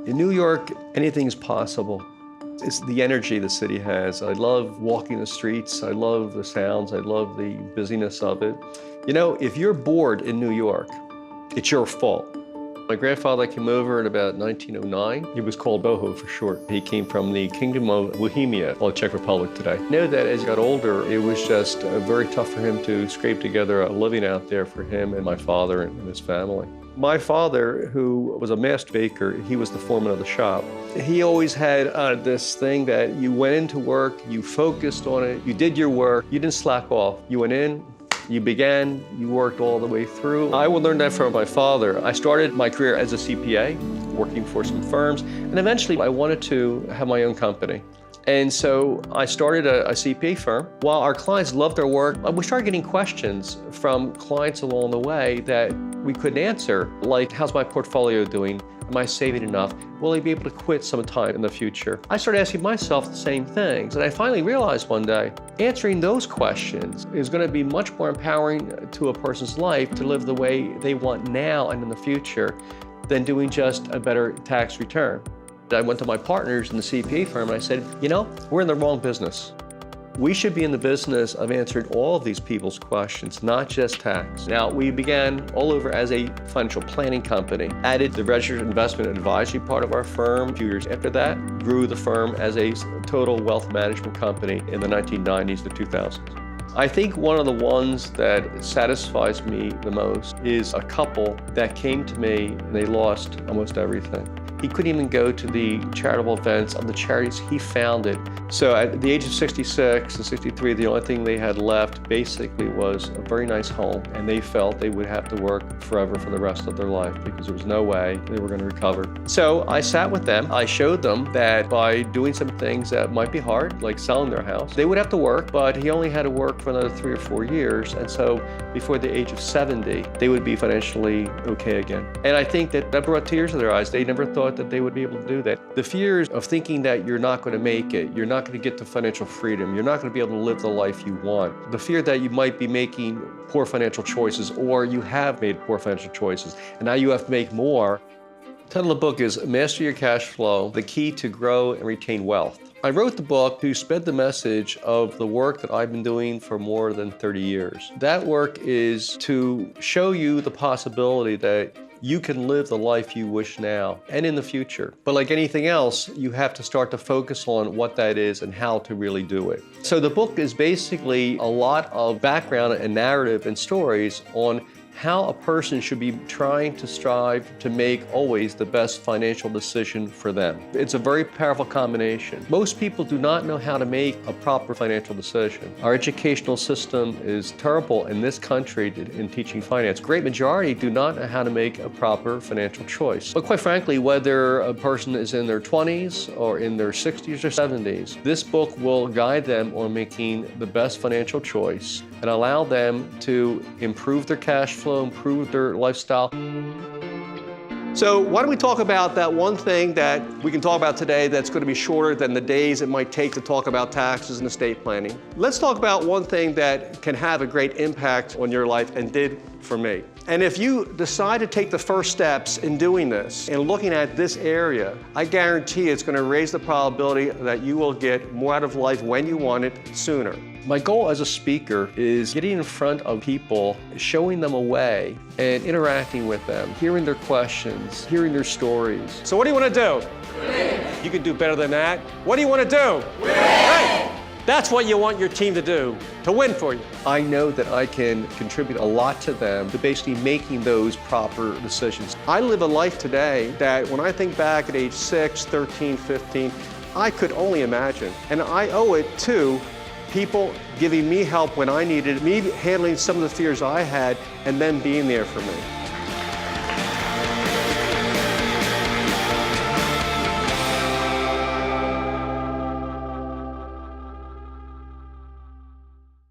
In New York, anything is possible. It's the energy the city has. I love walking the streets. I love the sounds. I love the busyness of it. You know, if you're bored in New York, it's your fault. My grandfather came over in about 1909. He was called Boho for short. He came from the Kingdom of Bohemia, or Czech Republic today. I know that as he got older, it was just very tough for him to scrape together a living out there for him and my father and his family. My father, who was a master baker, he was the foreman of the shop. He always had this thing that you went into work, you focused on it, you did your work, you didn't slack off. You went in, you began, you worked all the way through. I would learn that from my father. I started my career as a CPA, working for some firms, and eventually I wanted to have my own company. And so I started a CPA firm. While our clients loved their work, we started getting questions from clients along the way that we couldn't answer, like, how's my portfolio doing? Am I saving enough? Will I be able to quit sometime in the future? I started asking myself the same things, and I finally realized one day, answering those questions is going to be much more empowering to a person's life to live the way they want now and in the future than doing just a better tax return. I went to my partners in the CPA firm and I said, you know, we're in the wrong business. We should be in the business of answering all of these people's questions, not just tax. Now, we began all over as a financial planning company, added the registered investment advisory part of our firm. A few years after that, grew the firm as a total wealth management company in the 1990s to 2000s. I think one of the ones that satisfies me the most is a couple that came to me and they lost almost everything. He couldn't even go to the charitable events of the charities he founded. So at the age of 66 and 63, the only thing they had left basically was a very nice home, and they felt they would have to work forever for the rest of their life because there was no way they were going to recover. So I sat with them. I showed them that by doing some things that might be hard, like selling their house, they would have to work, but he only had to work for another 3 or 4 years. And so before the age of 70, they would be financially okay again. And I think that brought tears to their eyes. They never thought that they would be able to do that. The fears of thinking that you're not going to make it, you're not going to get to financial freedom, you're not going to be able to live the life you want, the fear that you might be making poor financial choices, or you have made poor financial choices, and now you have to make more. The title of the book is Master Your Cash Flow, The Key to Grow and Retain Wealth. I wrote the book to spread the message of the work that I've been doing for more than 30 years. That work is to show you the possibility that you can live the life you wish now and in the future. But like anything else, you have to start to focus on what that is and how to really do it. So the book is basically a lot of background and narrative and stories on how a person should be trying to strive to make always the best financial decision for them. It's a very powerful combination. Most people do not know how to make a proper financial decision. Our educational system is terrible in this country in teaching finance. Great majority do not know how to make a proper financial choice. But quite frankly, whether a person is in their 20s or in their 60s or 70s, this book will guide them on making the best financial choice and allow them to improve their cash flow, improve their lifestyle. So why don't we talk about that one thing that we can talk about today that's going to be shorter than the days it might take to talk about taxes and estate planning. Let's talk about one thing that can have a great impact on your life and did for me. And if you decide to take the first steps in doing this and looking at this area, I guarantee it's going to raise the probability that you will get more out of life when you want it sooner. My goal as a speaker is getting in front of people, showing them a way, and interacting with them, hearing their questions, hearing their stories. So what do you want to do? Win. You can do better than that. What do you want to do? Win. Right. That's what you want your team to do, to win for you. I know that I can contribute a lot to them to basically making those proper decisions. I live a life today that when I think back at age 6, 13, 15, I could only imagine. And I owe it to people giving me help when I needed it, me handling some of the fears I had, and them being there for me.